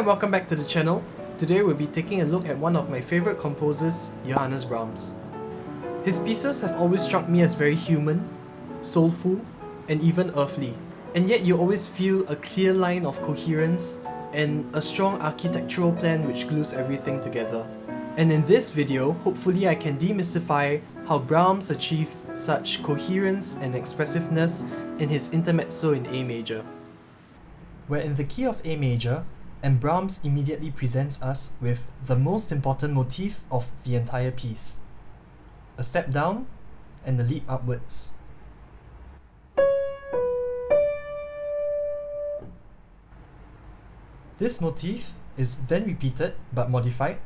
and welcome back to the channel. Today we'll be taking a look at one of my favourite composers, Johannes Brahms. His pieces have always struck me as very human, soulful, and even earthly. And yet you always feel a clear line of coherence and a strong architectural plan which glues everything together. And in this video, hopefully I can demystify how Brahms achieves such coherence and expressiveness in his intermezzo in A major. We're in the key of A major, and Brahms immediately presents us with the most important motif of the entire piece: a step down and a leap upwards. This motif is then repeated but modified,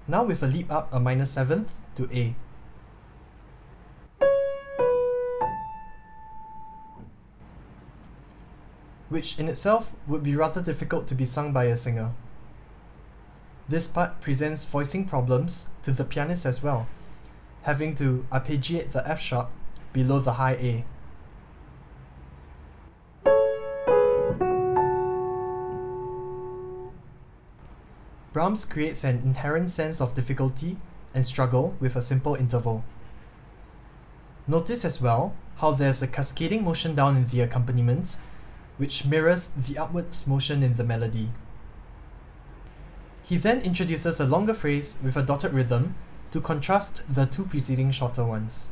now with a leap up a minor seventh to A. Which in itself would be rather difficult to be sung by a singer. This part presents voicing problems to the pianist as well, having to arpeggiate the F sharp below the high A. Brahms creates an inherent sense of difficulty and struggle with a simple interval. Notice as well how there's a cascading motion down in the accompaniment, which mirrors the upwards motion in the melody. He then introduces a longer phrase with a dotted rhythm to contrast the two preceding shorter ones.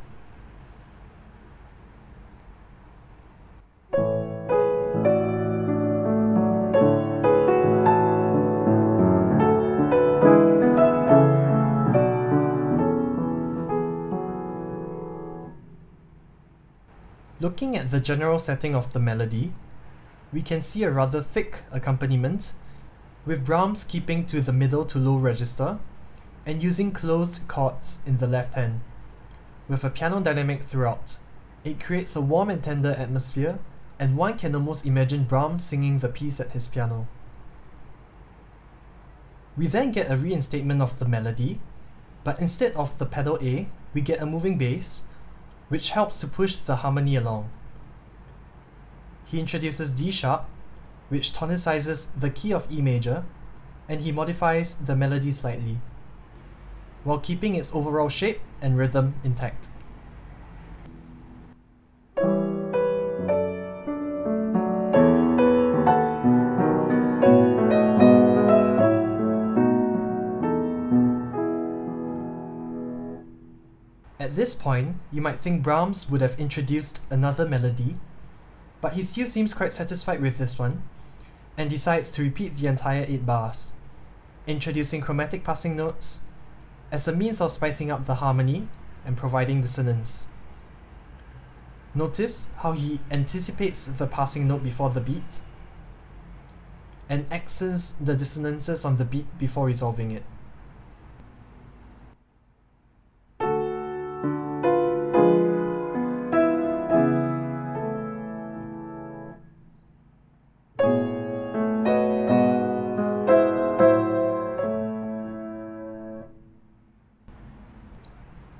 Looking at the general setting of the melody, we can see a rather thick accompaniment, with Brahms keeping to the middle to low register and using closed chords in the left hand, with a piano dynamic throughout. It creates a warm and tender atmosphere, and one can almost imagine Brahms singing the piece at his piano. We then get a reinstatement of the melody, but instead of the pedal A, we get a moving bass, which helps to push the harmony along. He introduces D sharp, which tonicizes the key of E major, and he modifies the melody slightly, while keeping its overall shape and rhythm intact. At this point, you might think Brahms would have introduced another melody, but he still seems quite satisfied with this one, and decides to repeat the entire 8 bars, introducing chromatic passing notes as a means of spicing up the harmony and providing dissonance. Notice how he anticipates the passing note before the beat, and accents the dissonances on the beat before resolving it.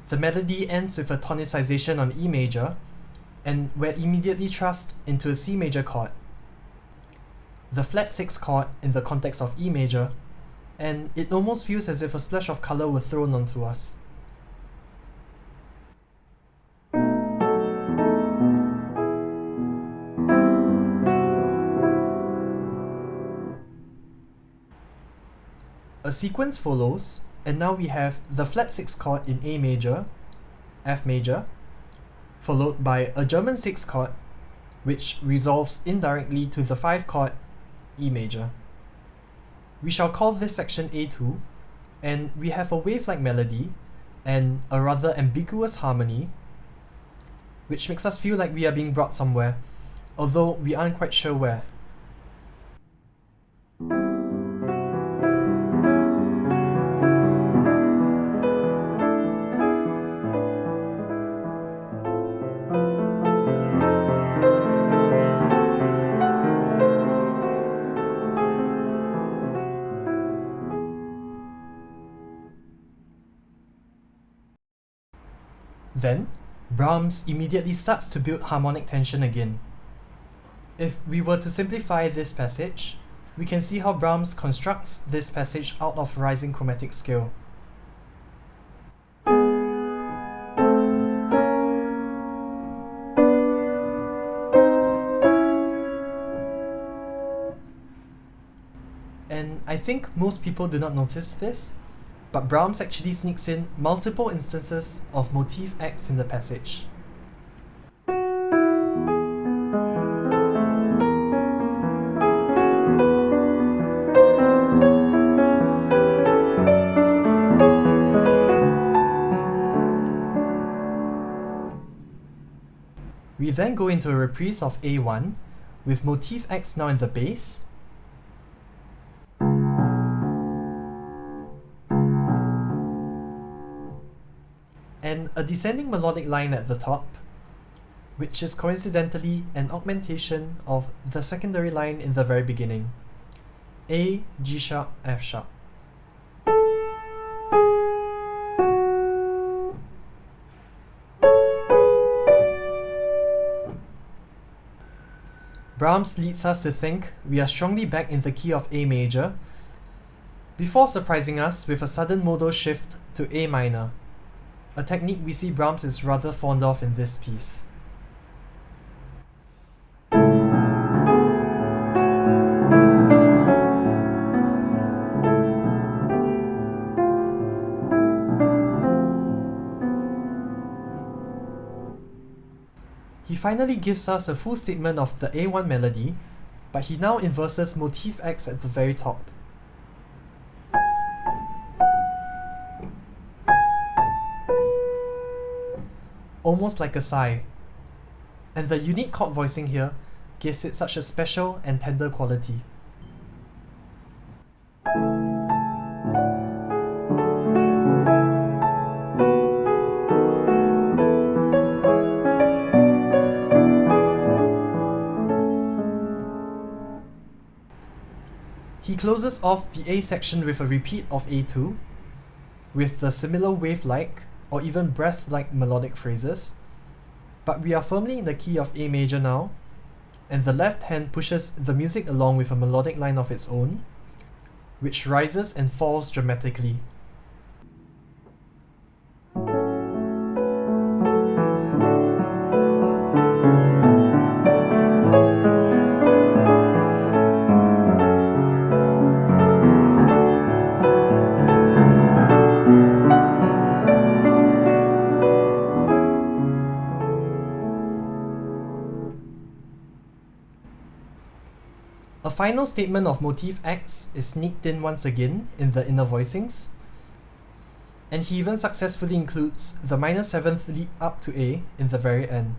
The melody ends with a tonicization on E major, and we're immediately thrust into a C major chord, the flat 6 chord in the context of E major, and it almost feels as if a splash of colour were thrown onto us. A sequence follows, and now we have the flat 6 chord in A major, F major, followed by a German 6 chord, which resolves indirectly to the 5 chord E major. We shall call this section A2, and we have a wave-like melody and a rather ambiguous harmony, which makes us feel like we are being brought somewhere, although we aren't quite sure where. Then, Brahms immediately starts to build harmonic tension again. If we were to simplify this passage, we can see how Brahms constructs this passage out of rising chromatic scale. And I think most people do not notice this, but Brahms actually sneaks in multiple instances of motif X in the passage. We then go into a reprise of A1, with motif X now in the bass, and a descending melodic line at the top, which is coincidentally an augmentation of the secondary line in the very beginning, A, G sharp, F sharp. Brahms leads us to think we are strongly back in the key of A major, before surprising us with a sudden modal shift to A minor, a technique we see Brahms is rather fond of in this piece. He finally gives us a full statement of the A1 melody, but he now inverses motif X at the very top. Almost like a sigh. And the unique chord voicing here gives it such a special and tender quality. He closes off the A section with a repeat of A2, with the similar wave-like or even breath-like melodic phrases, but we are firmly in the key of A major now, and the left hand pushes the music along with a melodic line of its own, which rises and falls dramatically. A final statement of motif X is sneaked in once again in the inner voicings, and he even successfully includes the minor 7th lead up to A in the very end.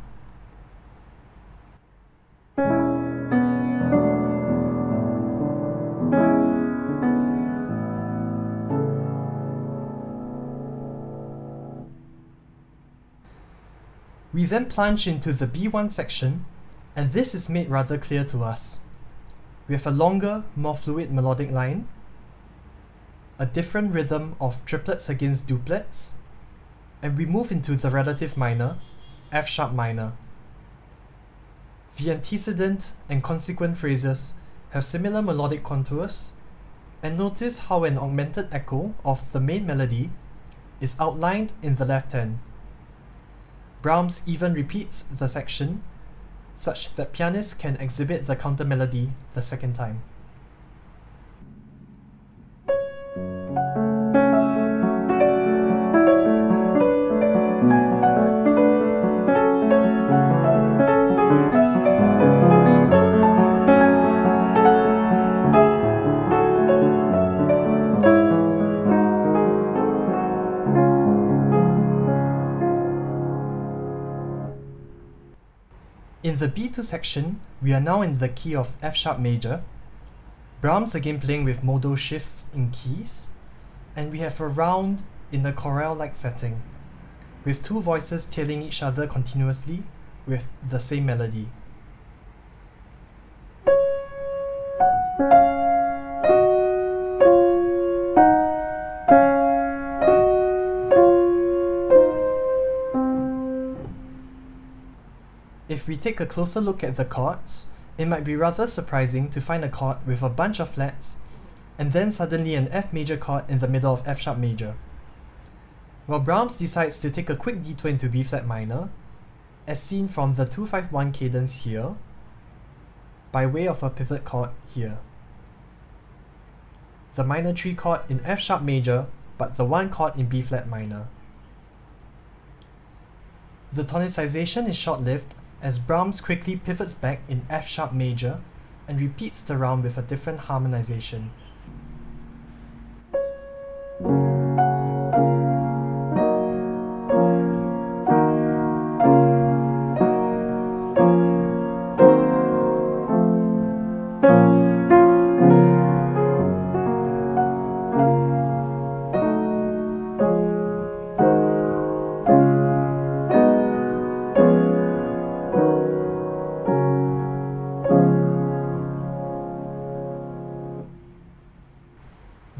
We then plunge into the B1 section, and this is made rather clear to us. We have a longer, more fluid melodic line, a different rhythm of triplets against duplets, and we move into the relative minor, F sharp minor. The antecedent and consequent phrases have similar melodic contours, and notice how an augmented echo of the main melody is outlined in the left hand. Brahms even repeats the section such that pianists can exhibit the counter melody the second time. In the B2 section, we are now in the key of F sharp major, Brahms again playing with modal shifts in keys, and we have a round in a chorale-like setting, with two voices tailing each other continuously with the same melody. If we take a closer look at the chords, It might be rather surprising to find a chord with a bunch of flats and then suddenly an F major chord in the middle of F sharp major. Well, Brahms decides to take a quick detour into B flat minor, as seen from the 251 cadence here, by way of a pivot chord here. The minor 3 chord in F sharp major, but the 1 chord in B flat minor. The tonicization is short-lived as Brahms quickly pivots back in F sharp major and repeats the round with a different harmonization.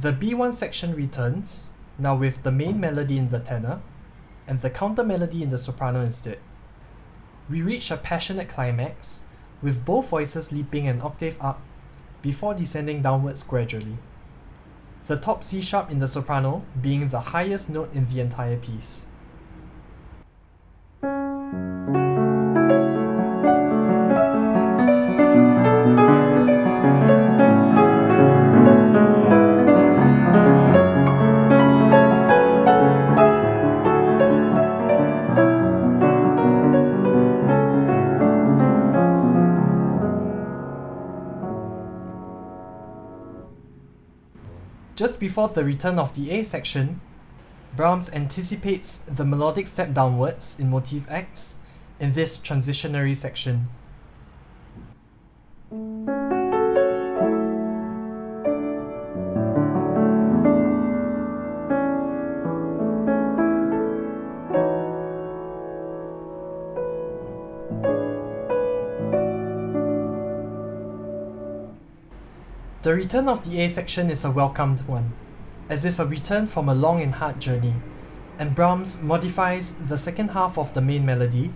The B1 section returns, now with the main melody in the tenor, and the counter melody in the soprano instead. We reach a passionate climax, with both voices leaping an octave up, before descending downwards gradually. The top C sharp in the soprano being the highest note in the entire piece. Just before the return of the A section, Brahms anticipates the melodic step downwards in motif X in this transitionary section. The return of the A section is a welcomed one, as if a return from a long and hard journey, and Brahms modifies the second half of the main melody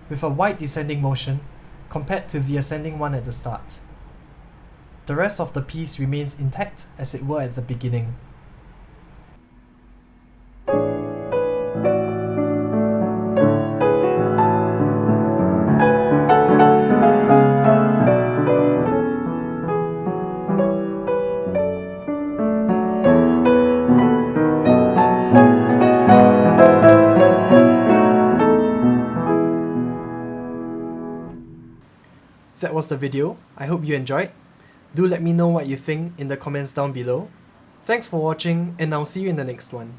with a wide descending motion compared to the ascending one at the start. The rest of the piece remains intact as it were at the beginning. That was the video. I hope you enjoyed. Do let me know what you think in the comments down below. Thanks for watching, and I'll see you in the next one.